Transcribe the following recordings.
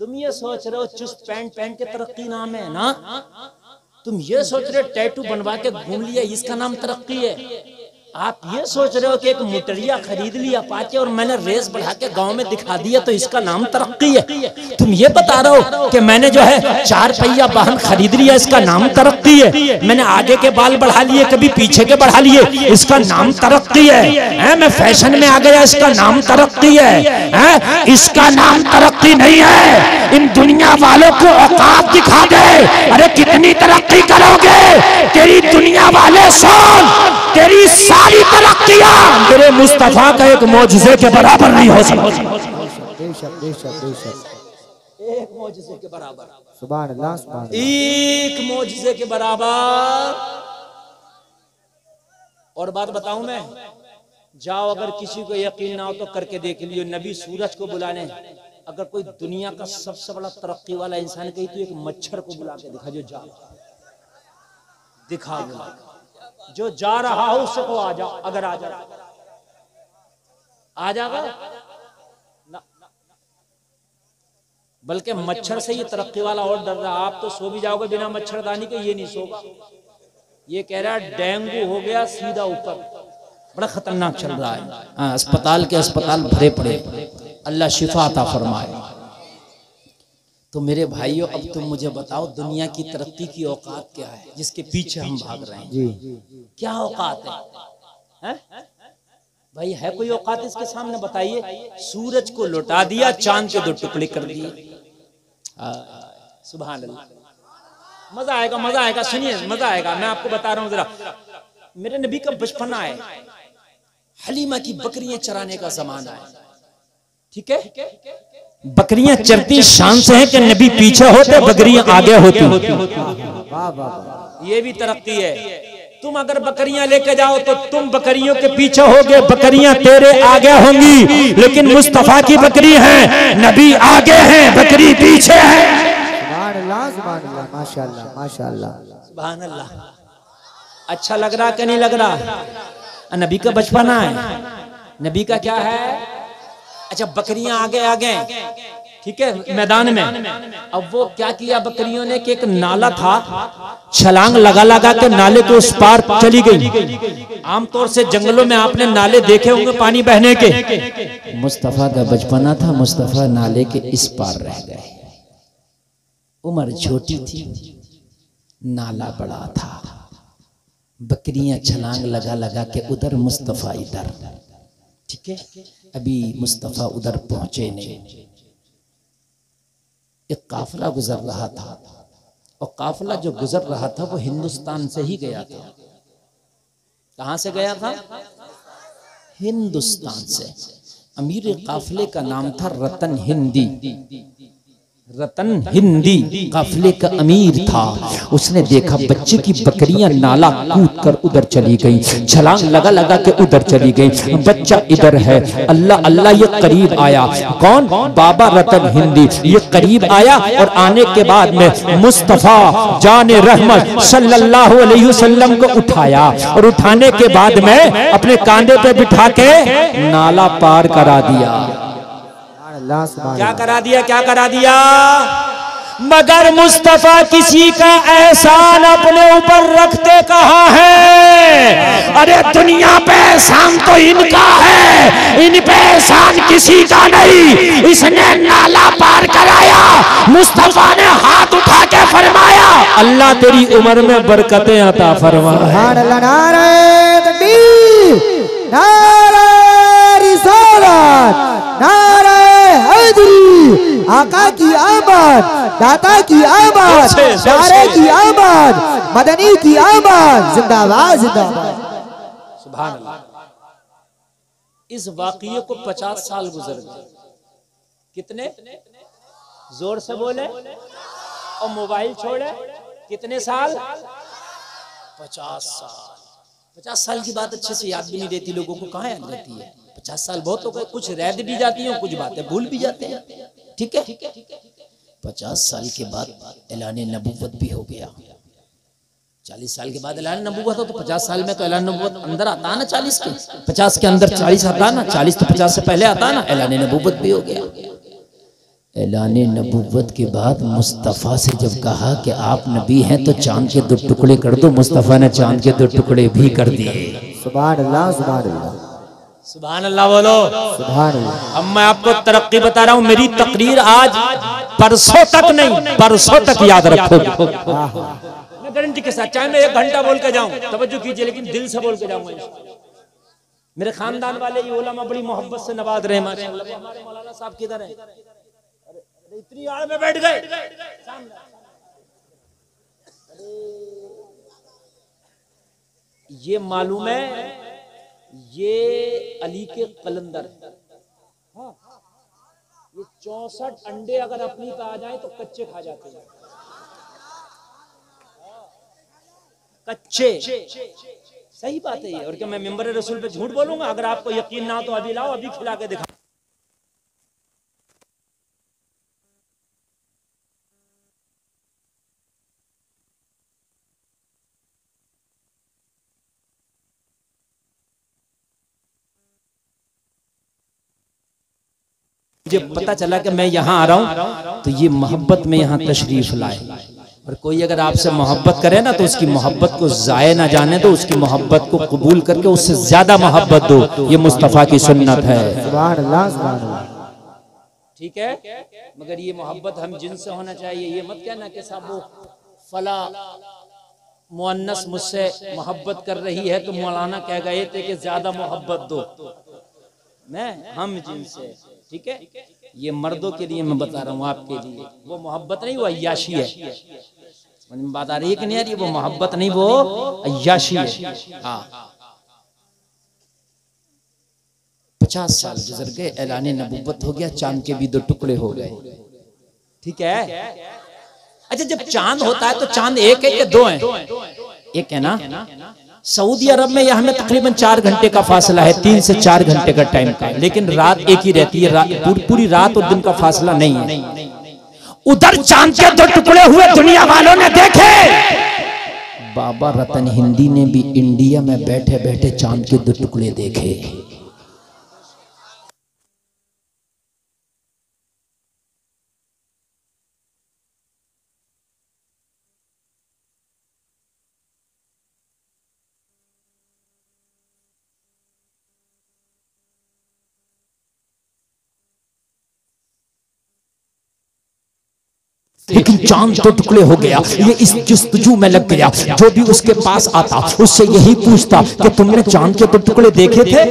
तुम ये सोच रहे हो चुस्त पैंट पहन के तरक्की नाम है ना, तुम ये सोच रहे हो टैटू बनवा के घूम लिया इसका नाम तरक्की है। आप ये सोच रहे हो कि एक मोटरिया खरीद लिया पाके और मैंने रेस बढ़ा के गांव में दिखा दिया तो इसका नाम तरक्की है। तुम ये बता रहे हो कि मैंने जो है 4 पहिया वाहन खरीद लिया इसका नाम तरक्की है। मैंने आगे के बाल बढ़ा लिए कभी पीछे के बढ़ा लिए इसका नाम तरक्की है। मैं फैशन में आ गया इसका नाम तरक्की है। इसका नाम तरक्की नहीं है। इन दुनिया वालों को औकात दिखा दे। अरे कितनी तरक्की करोगे? तेरी दुनिया वाले सुन, तेरी सारी तरक्कियां मेरे मुस्तफा का एक मौजज़े के बराबर नहीं हो सकती। एक मौजज़े के बराबर, सुभान अल्लाह, सुभान अल्लाह, एक मौजज़े के बराबर। और बात बताऊं मैं, जाओ अगर किसी को यकीन ना हो तो करके देख लियो। नबी सूरज को बुलाने, अगर कोई दुनिया का सबसे बड़ा तरक्की वाला इंसान कही तो एक मच्छर को बुला के दिखा, जो जा दिखा जो जा रहा हो उससे को आ जाओ। अगर आ जाएगा ना, बल्कि मच्छर से ये तरक्की वाला और डर रहा। आप तो सो भी जाओगे बिना मच्छरदानी के, ये नहीं सोगा। ये कह रहा है डेंगू हो गया सीधा ऊपर, बड़ा खतरनाक चल रहा है। अस्पताल के अस्पताल भरे पड़े, अल्लाह शिफा अता फरमाए। तो मेरे भाइयों, अब तुम मुझे बताओ दुनिया की तरक्की की औकात क्या है जिसके पीछे हम भाग रहे हैं? जी क्या औकात है? भाई है कोई औकात इसके सामने? बताइए। सूरज को लौटा दिया, चांद के 2 टुकड़े कर दिए। सुभान अल्लाह। मजा आएगा, मजा आएगा, सुनिए मजा आएगा। मैं आपको बता रहा हूँ जरा, मेरे नबी का बचपना है, हलीमा की बकरियां चराने का जमाना है, ठीक है। बकरियां चरती शान से है कि नबी पीछे होते बकरियां आगे होती। ये भी तरक्की है। तुम अगर बकरियां लेके जाओ तो तुम बकरियों के पीछे होगे, बकरियां तेरे आगे होंगी। लेकिन मुस्तफा की बकरी है, नबी आगे है, बकरी पीछे है। सुभान अल्लाह, सुभान अल्लाह, माशाअल्लाह, माशाअल्लाह, सुभान अल्लाह। अच्छा लग रहा कि नहीं लग रहा? नबी का बचपना है, नबी का क्या है? अच्छा बकरियां आगे आगे, ठीक है, मैदान में। अब वो क्या किया बकरियों ने कि एक नाला था, छलांग लगा लगा के नाले के उस पार चली गई। आमतौर से जंगलों में आपने नाले देखे होंगे पानी बहने के। मुस्तफा का बचपना था, मुस्तफा नाले के इस पार रह गए। उम्र छोटी थी, नाला बड़ा था, बकरियां छलांग लगा लगा के उधर, मुस्तफा इधर, ठीक है। अभी मुस्तफा उधर पहुंचे नहीं, एक काफिला गुजर रहा था, और काफिला जो गुजर रहा था वो हिंदुस्तान से ही गया था। कहां से गया था? हिंदुस्तान से। अमीर काफिले का नाम था रतन हिंदी। रतन हिंदी काफिले का अमीर था। उसने देखा बच्चे की बकरियां नाला कूद कर उधर चली गई, छलांग लगा लगा के उधर चली गई। बच्चा इधर है, अल्लाह अल्लाह, ये करीब आया। कौन? बाबा रतन हिंदी। ये करीब आया और आने के बाद में मुस्तफा जाने रहमत सल्लल्लाहु अलैहि वसल्लम को उठाया, और उठाने के बाद में अपने कांधे पे बिठा के नाला पार करा दिया। क्या करा दिया? क्या करा दिया? मगर मुस्तफा किसी का एहसान अपने ऊपर रखते कहाँ है? अरे दुनिया पे एहसान तो इनका है, इन पे एहसान किसी का नहीं। इसने नाला पार कराया, मुस्तफा ने हाथ उठा के फरमाया, अल्लाह तेरी उम्र में बरकतें अता फरमा। नारे तकबीर, नारे रिसालत, नारे हैदरी, आका की आमद, दाता की आमद, नारे की आमद, मदनी की आमद, जिंदाबाद जिंदाबाद। सुभान अल्लाह। इस वाक़ये को 50 साल गुजर गए। कितने? जोर से बोले और मोबाइल छोड़े। कितने साल? 50 साल। 50 साल की बात अच्छे से याद भी नहीं रहती लोगों को, कहाँ याद रहती है? 50 साल बहुत हो गए, कुछ रह भी जाती हैं, कुछ बातें भूल भी जाते हैं, ठीक है। 50 साल के बाद ऐलान नबूवत भी हो गया। 40 साल के बाद ऐलान नबूवत हो तो 50 साल में तो ऐलान नबूवत अंदर आता ना, 40 के 50 के अंदर 40 आता ना, 40 तो 50 से पहले आता ना, ऐलान नबूवत भी हो गया। ऐलाने नबुव्वत के बाद मुस्तफ़ा से जब कहा कि आप नबी हैं तो चांद के 2 टुकड़े कर दो, मुस्तफ़ा ने चांद के 2 टुकड़े भी कर दिए। सुभान अल्लाह, सुभान अल्लाह, सुभान अल्लाह बोलो। सुभान अल्लाह। अब मैं आपको तरक्की बता रहा हूँ, मेरी तकरीर आज परसों तक नहीं, परसों तक याद रखोगे। मैं गारंटी के साथ, चाहे मैं 1 घंटा बोल के जाऊं, तवज्जो कीजिए, लेकिन दिल से बोल के जाऊंगा। मेरे खानदान वाले ये उलमा बड़ी मोहब्बत से नवाज रहे माशाअल्लाह। हमारे मौलाना साहब किधर हैं? अरे इतनी आड़ में बैठ गए। ये मालूम है, ये अली के कलंदर, हाँ, ये 64 अंडे अगर अपनी पे आ जाए तो कच्चे खा जाते हैं, कच्चे। सही बात है ये। और क्या मैं मिंबर रसूल पे झूठ बोलूंगा? अगर आपको यकीन ना हो तो अभी लाओ, अभी खिला के दिखा। मुझे पता चला कि मैं यहाँ आ रहा हूँ तो ये मोहब्बत में यहाँ तशरीफ लाए। और कोई अगर आपसे मोहब्बत करे ना तो उसकी मोहब्बत को जाये ना जाने दो, उसकी मोहब्बत को कबूल करके उससे ज्यादा मोहब्बत दो। ये मुस्तफ़ा की सुन्नत है। सुभान अल्लाह, सुभान अल्लाह। ठीक है, मगर ये मोहब्बत हम जिनसे होना चाहिए। ये मत कहना कि साहब वो फला मुअन्नस मुझसे मोहब्बत कर रही है तो मौलाना कह गए थे कि ज्यादा मोहब्बत दो। मैं हम जिनसे, ठीक है, ये मर्दों के लिए मैं बता रहा हूँ, आपके लिए वो मोहब्बत नहीं, वो अय्याशी है। बात आ रही है कि नहीं आ रही? वो मोहब्बत नहीं, वो अय्याशी है। हाँ, 50 साल गुजर गए, ऐलाने नबुव्वत हो गया, चांद के भी 2 टुकड़े हो गए। ठीक है। अच्छा, जब चांद होता है तो चांद एक है या 2 है? एक है ना। सऊदी अरब में यहाँ में तकरीबन 4 घंटे का फासला है, 3 से 4 घंटे का टाइम का, लेकिन रात एक ही रहती है। पूरी रात और दिन का फासला नहीं है। उधर चांद के 2 टुकड़े हुए, दुनिया वालों ने देखे। बाबा रतन हिंदी ने भी इंडिया में बैठे बैठे चांद के 2 टुकड़े देखे। लेकिन चांद 2 टुकड़े हो गया। ये इस जस्तजू में लग गया। जो भी उसके पास आता उससे यही पूछता कि तुमने चांद के 2 टुकड़े देखे थे?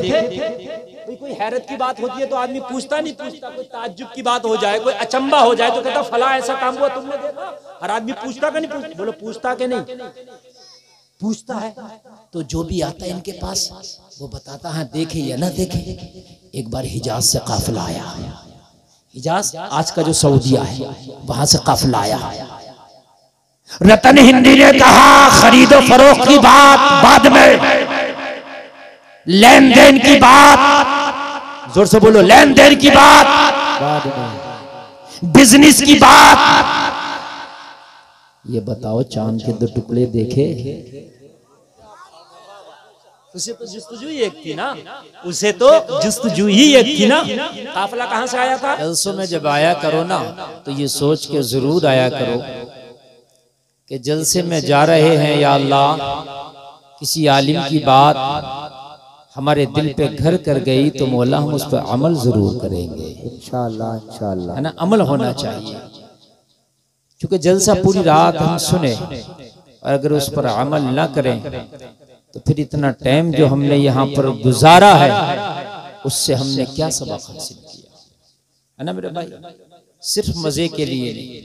कोई हैरत की बात होती है तो आदमी पूछता नहीं, पूछता कोई ताज्जुब की बात हो जाए, कोई अचंबा हो जाए तो कहता फला ऐसा काम हुआ तुमने देखा? हर आदमी पूछता कि नहीं? बोलो पूछता कि नहीं? पूछता है। तो जो भी आता है इनके पास वो बताता है, देखे या ना देखे। एक बार हिजाज से काफिला आया, हिजाज आज का जो सऊदिया है वहां से काफिला आया। रतन हिंदी ने कहा खरीदो फरोख्त की बात बाद में, लेन देन की बात, जोर से बोलो, लेन देन की बात बाद में, बिजनेस की बात। ये बताओ चांद के 2 टुकड़े देखे? उसे तो जुस्तजू ही एक थी ना, उसे तो जुस्तजू ही एक थी ना। काफिला कहां से आया था? जलसों में जब आया करो ना तो ये सोच के जरूर आया करो कि जलसे में जा रहे हैं या अल्लाह, किसी आलिम की बात हमारे दिल पे घर कर गई तो मौला हम उस पर अमल जरूर करेंगे इंशाअल्लाह, इंशाअल्लाह, है ना। अमल होना चाहिए, क्योंकि जलसा पूरी रात हम सुने और अगर उस पर अमल ना करें तो फिर इतना टाइम जो हमने यहाँ पर गुजारा है उससे हमने क्या सबक हासिल किया, है ना मेरे भाई। सिर्फ मजे के लिए नहीं,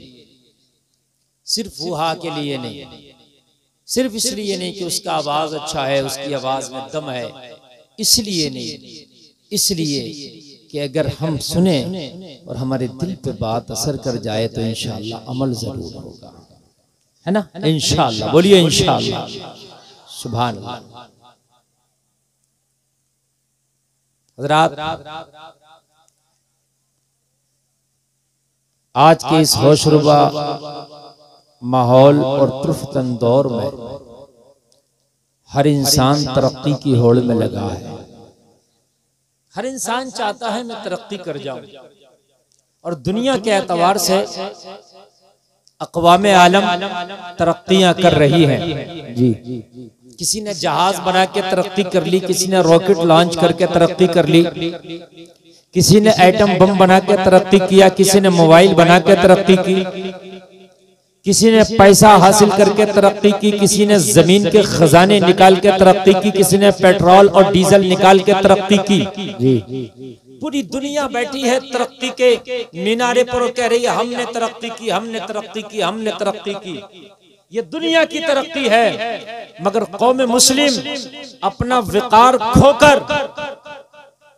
सिर्फ वुहा के लिए नहीं, सिर्फ इसलिए नहीं कि उसका आवाज अच्छा है, उसकी आवाज में दम है, इसलिए नहीं, इसलिए कि अगर हम सुने और हमारे दिल पे बात असर कर जाए तो इंशाअल्लाह अमल जरूर होगा, है ना। इंशाअल्लाह, बोलिए इंशाअल्लाह, सुभान अल्लाह। हज़रात, आज के इस होशरुबा माहौल और तुर्फतन दौर में हर इंसान तरक्की की होड़ में लगा है। हर इंसान चाहता है मैं तरक्की कर जाऊं, और दुनिया के एतबार से अक़वाम आलम तरक्कियां कर रही है जी। किसी ने जहाज बना के तरक्की कर ली, किसी ने रॉकेट लॉन्च करके तरक्की कर ली, किसी ने एटम बम बना के तरक्की किया, किसी ने मोबाइल बना के तरक्की की, किसी ने पैसा हासिल करके तरक्की की, किसी ने जमीन के खजाने निकाल के तरक्की की, किसी ने पेट्रोल और डीजल निकाल के तरक्की की। जी। पूरी दुनिया बैठी है तरक्की के मीनारे पर और कह रही है हमने तरक्की की, हमने तरक्की की, हमने तरक्की की। ये दुनिया की तरक्की है, मगर कौम मुस्लिम अपना विकार खोकर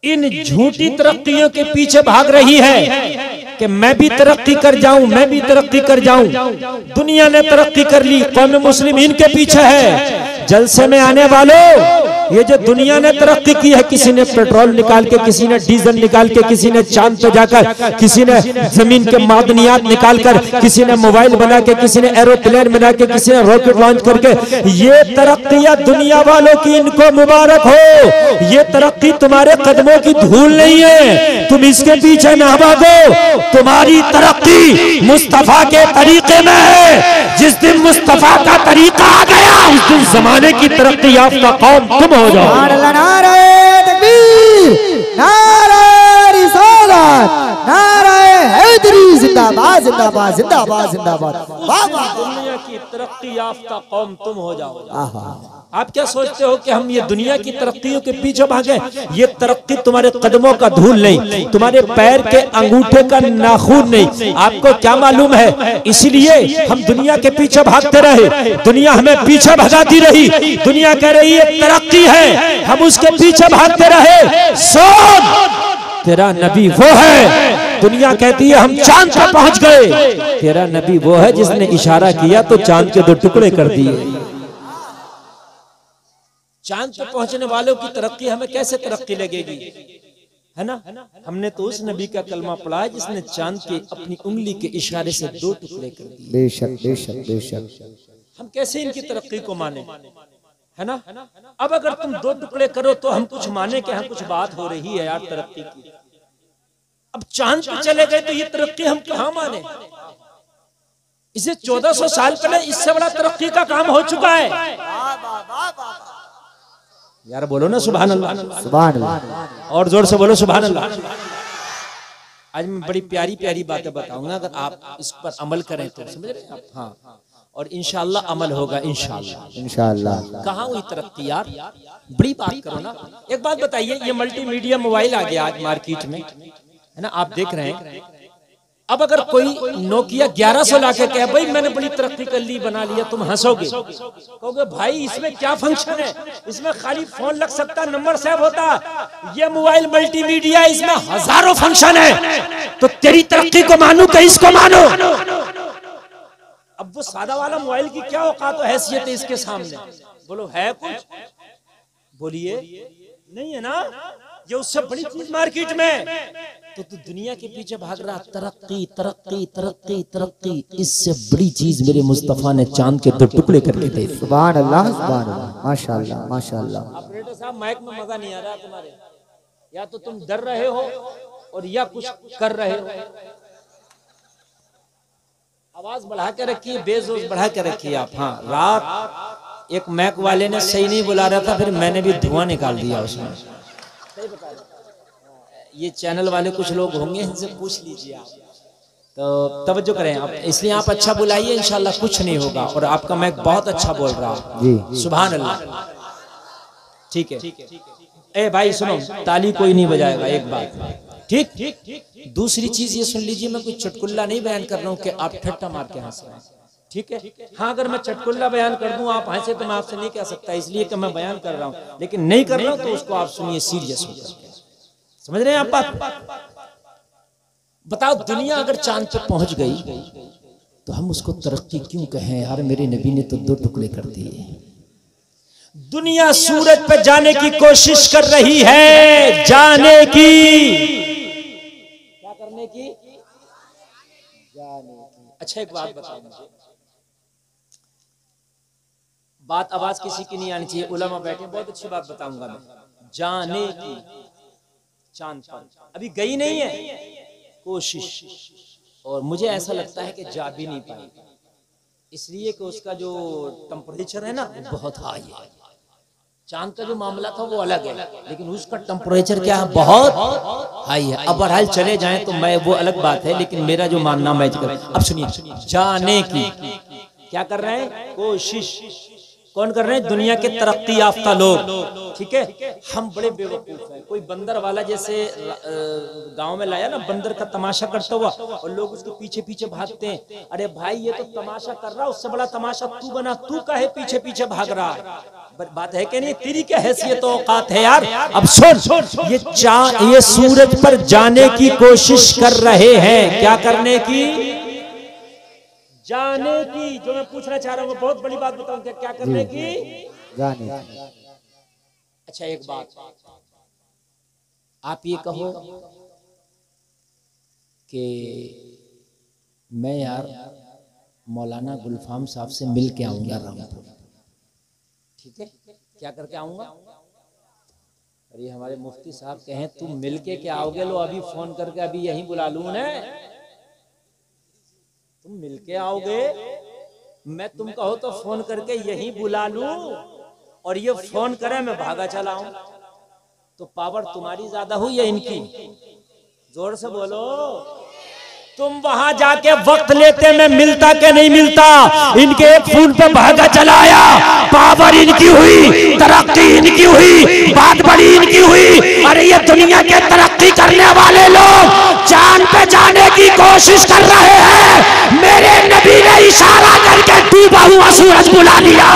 इन झूठी तरक्कियों के पीछे भाग रही है कि मैं भी तरक्की कर जाऊं, मैं भी तरक्की कर जाऊं। दुनिया ने तरक्की कर ली, कौम मुस्लिम इनके पीछे है। जलसे में आने वालों, ये जो दुनिया ने तरक्की की है, किसी ने पेट्रोल निकाल के, किसी ने डीजल निकाल के, किसी ने चांद पे जाकर, किसी ने जमीन के मादनियात निकाल कर, किसी ने मोबाइल बना के, किसी ने एरोप्लेन बना के, किसी ने रॉकेट लॉन्च करके, ये तरक्कियां दुनिया वालों की, इनको मुबारक हो। ये तरक्की तुम्हारे कदमों की धूल नहीं है, तुम इसके पीछे ना भागो। तुम्हारी तरक्की मुस्तफा के तरीके में है। जिस दिन मुस्तफा का तरीका आ गया, उस दिन जमाने की तरक्की याफ्ता कौम तुम हो जाओ। नारे तकबीर, नारे रिसालत, नारे हैदरी, जिंदाबाद जिंदाबाद जिंदाबाद जिंदाबाद। दुनिया की तरक्की याफ्ता कौम तुम हो जाओ। आप क्या सोचते हो कि हम ये दुनिया की तरक्कियों के पीछे भागे? ये तरक्की तुम्हारे कदमों का धूल नहीं, तुम्हारे पैर के अंगूठे का नाखून नहीं। आपको क्या मालूम है? इसलिए हम दुनिया के पीछे भागते रहे, दुनिया हमें पीछे भगाती रही। दुनिया कह रही है तरक्की है, हम उसके पीछे भागते रहे। सुन, तेरा नबी वो है। दुनिया कहती है हम चांद पर पहुंच गए, तेरा नबी वो है जिसने इशारा किया तो चांद के 2 टुकड़े कर दिए। चांद पे पहुंचने वालों की तरक्की हमें कैसे तरक्की लगेगी, है ना? हमने तो उस नबी का कलमा पढ़ा है जिसने चांद के अपनी उंगली के इशारे से 2 टुकड़े कर दिए। बेशक बेशक बेशक। हम कैसे इनकी तरक्की को माने, है ना? अब अगर तुम 2 टुकड़े करो तो हम कुछ माने कि यहाँ कुछ बात हो रही है यार तरक्की की। अब चांद पे चले गए तो ये तरक्की हम कहाँ माने? इसे 1400 साल पहले इससे बड़ा तरक्की का काम हो चुका है। यार बोलो ना सुभान अल्लाह, सुभान अल्लाह, और जोर से बोलो सुभान अल्लाह। आज मैं बड़ी प्यारी प्यारी बातें बताऊंगा, अगर आप इस पर अमल करें तो, समझ रहे हैं आप? हाँ, और इंशाअल्लाह अमल होगा, इंशाअल्लाह इंशाअल्लाह। कहाँ हुई तरक्की यार, बड़ी बात करो ना। एक बात बताइए, ये मल्टीमीडिया मोबाइल आ गया आज मार्केट में, है ना? आप देख रहे हैं। अब अगर कोई नोकिया 1100 लाके कहे भाई मैंने बड़ी तरक्की कर ली, बना लिया, तुम हंसोगे, कहोगे भाई इसमें क्या फंक्शन है, इसमें खाली फोन लग सकता, नंबर सेव होता। ये मोबाइल मल्टीमीडिया, इसमें हजारों फंक्शन है, तो तेरी तरक्की को मानू कि इसको मानो? अब वो सादा वाला मोबाइल की क्या औकात और हैसियत है इसके सामने? बोलो है कुछ? बोलिए नहीं है ना? ये उससे बड़ी चीज मार्केट में, तो तू दुनिया के पीछे भाग रहा। तरक्की तरक्की तरक्की तरक्की, इससे बड़ी चीज मेरे मुस्तफा ने चांद के 2 टुकड़े करके दे। सुभान अल्लाह सुभान अल्लाह, माशाअल्लाह माशाअल्लाह। ऑपरेटर साहब माइक में मजा नहीं आ रहा तुम्हारे, या तो तुम डर रहे हो और या कुछ कर रहे हो। आवाज बढ़ा के रखिए, बेस बढ़ा के रखिए आप। हाँ, रात एक मैक वाले ने सही नहीं बुला रहा था, फिर मैंने भी धुआं निकाल दिया उसमें। ये चैनल वाले कुछ लोग होंगे, इनसे पूछ लीजिए आप, तो तवज्जो करें आप। इसलिए आप अच्छा बुलाइए, इंशाल्लाह कुछ नहीं होगा। और आपका मैक बहुत अच्छा बोल रहा है, सुभान अल्लाह। ठीक है, ए भाई सुनो, ताली कोई नहीं बजाएगा, एक बात ठीक। दूसरी चीज ये सुन लीजिए, मैं कोई चुटकुल्ला नहीं बयान कर रहा हूँ कि आप ठट्टा मार के हंस रहे हैं, ठीक है? हाँ, अगर मैं चुटकुल्ला बयान कर दूं आप हंसे तो मैं आपसे नहीं कह सकता, इसलिए कि मैं बयान कर रहा हूँ, लेकिन नहीं कर रहा हूँ तो उसको आप सुनिए सीरियस होकर। समझ रहे हैं आप बात? बताओ, दुनिया अगर चांद पे पहुंच गई तो हम उसको तरक्की क्यों कहें यार? मेरे नबी ने तो 2 टुकड़े कर दिए। दुनिया सूरज पे जाने की कोशिश कर रही है, जाने की, क्या करने की? जाने की। अच्छा एक बात बताओ मुझे, बात आवाज किसी की नहीं आनी चाहिए, उलमा बैठे, बहुत अच्छी बात बताऊंगा मैं। जाने की, चांद पर अभी गई नहीं है, कोशिश, और मुझे ऐसा लगता है कि जा भी नहीं पाई, इसलिए कि उसका जो टेम्परेचर है ना बहुत हाई है। चांद का जो मामला था वो अलग है, लेकिन उसका टेम्परेचर क्या है, बहुत हाई है। अब बहरहाल चले जाएं तो मैं, वो अलग बात है, लेकिन मेरा जो मानना मैं अब सुनिए, जाने की क्या कर रहे हैं, कोशिश। कौन कर रहे हैं, दुनिया के तरक्की याफ्ता लोग, ठीक है। हम बड़े बेवकूफ हैं। कोई बंदर वाला जैसे गांव में लाया ना बंदर का तमाशा करता हुआ, और लोग उसके पीछे पीछे भागते हैं। अरे भाई ये तो तमाशा कर रहा, उससे बड़ा तमाशा तू बना, तू काहे पीछे पीछे भाग रहा है। बात है कि नहीं, तेरी क्या हैसियत औकात है यार। अब सुन, ये सूरज पर जाने की कोशिश कर रहे हैं, क्या करने की, जाने की। जो मैं पूछना चाह रहा हूँ बहुत बड़ी बात बताऊं, क्या करने की, जाने की। अच्छा एक बात, आप ये कहो कि मैं यार मौलाना गुलफाम साहब से मिल के आऊंगा रामपुर, ठीक है, क्या करके आऊंगा। अरे हमारे मुफ्ती साहब कहें तुम मिल के क्या आओगे, लो अभी फोन करके अभी यहीं बुला लूं ना, तुम मिलके आओगे, मैं तुम कहो तो फोन करके यहीं बुला लूं, और ये फोन करे मैं भागा चला आऊं, तो पावर तुम्हारी ज्यादा हुई या इनकी, जोर से बोलो। तुम वहां जाके वक्त लेते, मैं मिलता के नहीं मिलता, इनके एक फोन पे भागा चलाया, पावर इनकी हुई, तरक्की इनकी हुई, बात बड़ी इनकी हुई। अरे ये दुनिया के तरक्की करने वाले लोग चांद पे जाने की कोशिश कर रहे हैं, मेरे नबी ने इशारा करके डूबा हुआ सूरज बुला लिया,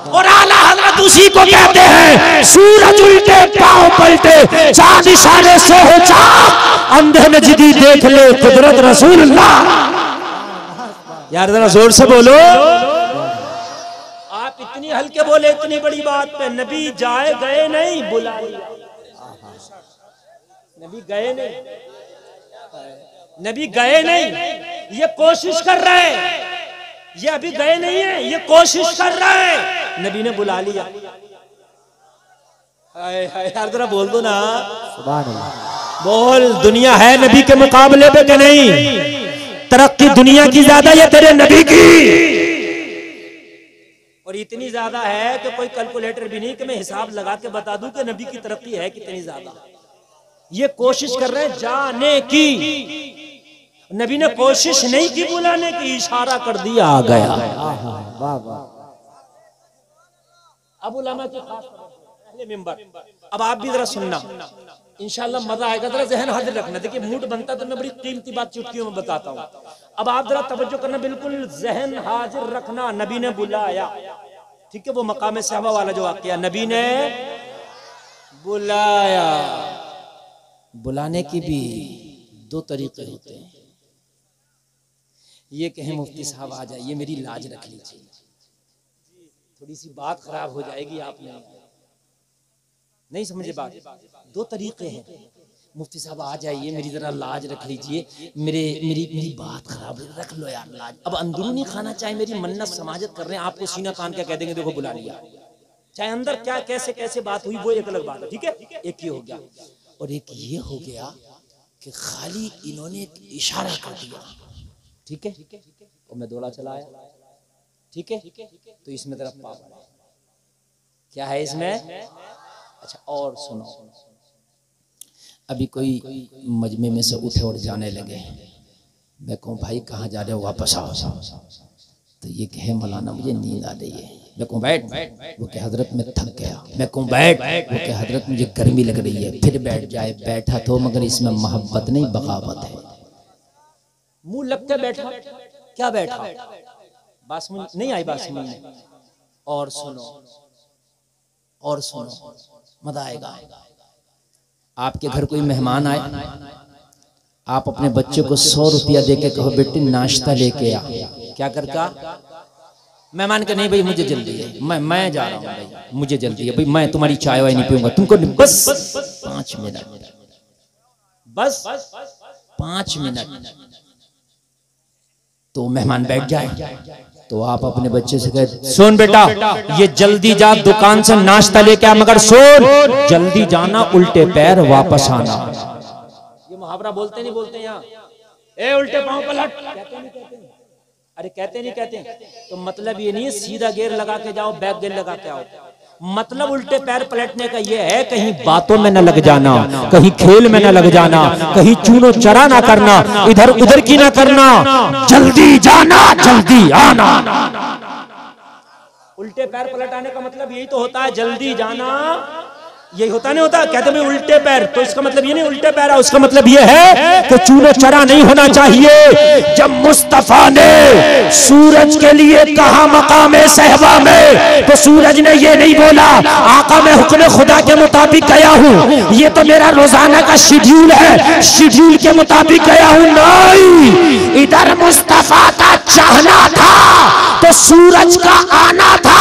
और आला हज़रत उसी को कहते हैं सूरज उल्टे पांव पलटे, चांद इशारे से हो चाक, अंधे नजदी देख ले कुदरत रसूलुल्लाह। यार जरा जोर से बोलो, आप इतनी हल्के बोले इतनी बड़ी बात पे, नबी जाए गए नहीं, बुला लिया। नबी गए नहीं, नबी गए नहीं, ये कोशिश कर रहे हैं, ये अभी गए नहीं है, ये कोशिश कर रहे हैं, नबी ने बुला लिया। यार जरा बोल दो ना, सुभान अल्लाह। बोल, दुनिया है नबी के मुकाबले पे कि नहीं, तरक्की दुनिया की ज्यादा है तेरे नबी की, और इतनी ज्यादा है कि कोई कैलकुलेटर भी नहीं कि मैं हिसाब लगा के बता दूं कि नबी की तरक्की है कितनी ज्यादा। ये कोशिश कर रहे हैं जाने की, नबी ने कोशिश नहीं की बुलाने की, इशारा कर दिया आ गया। वाह वाह। अब उलमा के खास मिंबर, अब आप भी जरा सुनना, इंशाल्लाह मजा आएगा। जरा जहन हाजिर रखना, देखिए मूड बनता तो मैं बड़ी कीमती बात चुटकियों में बताता हूँ। अब आप जरा तवज्जो करना, बिल्कुल जहन हाजिर रखना। नबी ने बुलाया, ठीक है, वो मकाम सहबा वाला जो वाकया, नबी ने बुलाया। बुलाने की भी दो तरीके होते हैं। ये कहे मुफ्ती साहब आ जाइए, मेरी लाज रख लीजिए, थोड़ी सी बात खराब हो जाएगी, आपने नहीं समझे बात। दो तरीके हैं, मुफ्ती साहब आ जाइए, मेरी जरा लाज रख लीजिए, मेरी बात खराब रख लो यार लाज। अब अंदरूनी खाना चाहे मेरी मन्नत समाजत कर रहे हैं, आपको सीना कान क्या कह देंगे, देखो बुला लिया, चाहे अंदर क्या कैसे कैसे बात हुई वो एक अलग बात है, ठीक है। एक ये हो गया, और एक ये हो गया कि खाली इन्होंने एक इशारा कर दिया, ठीक है, और मैं दौड़ा चला आया, ठीक है। तो इसमें तरफ पावर है, क्या है इसमें। अच्छा और सुनो, अभी कोई मजमे में से उठे और जाने लगे, मैं कहूँ भाई कहाँ जा रहे हो, वापस आओ, तो ये कहे मौलाना मुझे नींद आ रही है, मैं कहूँ बैठ, वो कहे हजरत मैं थक गया, मैं कहूँ बैठ, वो कहे हजरत मुझे गर्मी लग रही है, फिर बैठ जाए, बैठा तो मगर इसमें मोहब्बत नहीं बगावत है, मुंह लग के बैठा, क्या बैठा, बात समझ नहीं आई, बात समझ में। और सुनो, और सुनो, मजा आएगा। आपके घर कोई मेहमान आए, आप अपने बच्चे को 100 रुपया देके कहो बेटी नाश्ता लेके आ, क्या करका, मेहमान के नहीं भाई मुझे जल्दी है, मैं जा रहा हूँ भाई, मुझे जल्दी है भाई, मैं तुम्हारी चाय वाय नहीं पीऊंगा, तुमको बस 5 मिनट, बस 5 मिनट। तो मेहमान बैठ जाए, तो आप अपने बच्चे से कहे सुन बेटा ये जल्दी जा दुकान से नाश्ता लेके आ, मगर सुन जल्दी जाना, उल्टे पैर वापस आना। ये मुहावरा बोलते नहीं बोलते यहाँ, ए उल्टे पांव पलट, कहते नहीं कहते? अरे कहते नहीं कहते? तो मतलब ये नहीं है सीधा गेयर लगा के जाओ, बैक गेयर लगा के आओ। मतलब उल्टे पैर पलटने का ये है कहीं बातों में न लग जाना, कहीं खेल में न लग जाना, कहीं चूनो चरा ना करना, इधर उधर की ना करना, जल्दी जाना जल्दी आना। उल्टे पैर पलटाने का मतलब यही तो होता है, जल्दी जाना, यही होता नहीं होता? कहते भाई उल्टे पैर, तो इसका मतलब ये नहीं उल्टे पैर है, उसका मतलब ये है कि चूनो चरा नहीं होना चाहिए। जब मुस्तफा ने सूरज के लिए कहा मकामे सहबा में, तो सूरज ने ये नहीं बोला आका मैं हुक्म खुदा के मुताबिक गया हूँ, ये तो मेरा रोजाना का शेड्यूल है, शेड्यूल के मुताबिक गया हूँ। नहीं, इधर मुस्तफा का चाहना था तो सूरज का आना था।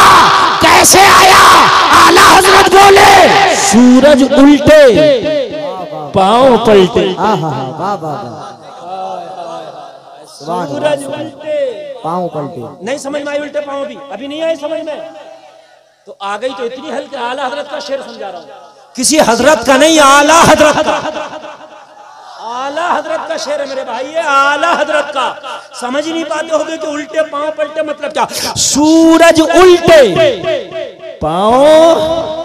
कैसे आया? आला हजरत बोले सूरज उल्टे पांव पलटे। सूरज उल्टे पांव पलटे। नहीं समझ में आई उल्टे पांव भी? अभी नहीं आई समझ में? तो आ गई तो इतनी हल्के आला हजरत का शेर समझा रहा हूं, किसी हजरत का नहीं, आला हजरत का। आला हजरत का शेर है मेरे भाई, ये आला हजरत का। समझ ही नहीं पाते होगे कि उल्टे पांव पलटे मतलब क्या? सूरज उल्टे पांव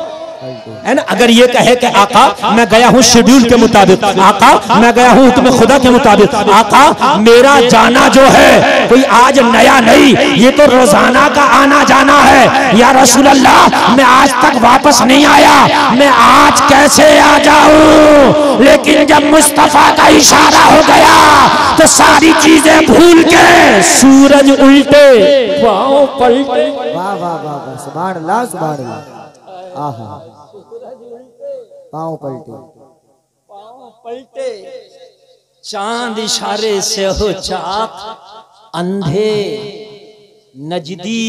है ना। अगर ये कहे कि आका मैं गया हूँ शेड्यूल के मुताबिक, आका मैं गया हूँ हुक्म खुदा के मुताबिक, आका मेरा जाना जो है कोई आज नया नहीं, ये तो रोजाना का आना जाना है। या रसूल अल्लाह मैं आज तक वापस नहीं आया, मैं आज कैसे आ जाऊं? लेकिन जब मुस्तफा का इशारा हो गया तो सारी चीजें भूल के सूरज उल्टे पांव पलटे। वाह वाह वाह वाह, सुभान अल्लाह सुभान अल्लाह। आहा, पांव पलटे पांव पलटे। चांद इशारे से हो चाक, अंधे नजदी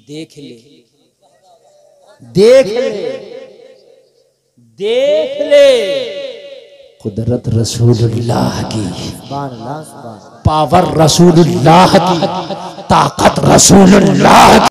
देख ले, देख ले, देख ले। कुदरत रसूलुल्लाह की, सुभान अल्लाह सुभान, पावर रसूलुल्लाह की, ताकत रसूलुल्लाह की।